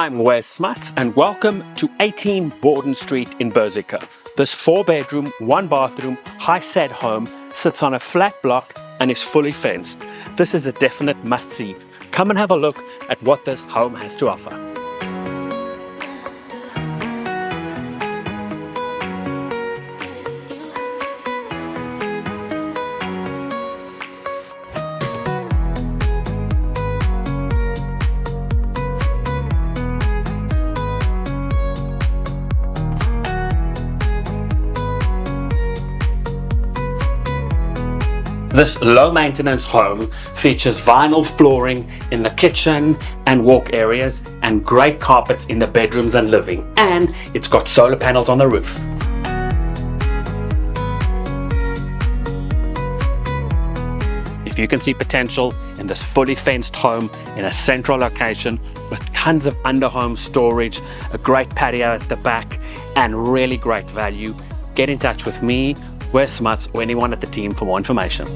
I'm Wes Smuts and welcome to 18 Bawden Street in Berserker. This 4-bedroom, 1-bathroom, high-set home sits on a flat block and is fully fenced. This is a definite must-see. Come and have a look at what this home has to offer. This low-maintenance home features vinyl flooring in the kitchen and walk areas and great carpets in the bedrooms and living, and it's got solar panels on the roof. If you can see potential in this fully fenced home in a central location with tons of under-home storage, a great patio at the back, and really great value, get in touch with me, Wes Smuts, or anyone at the team for more information.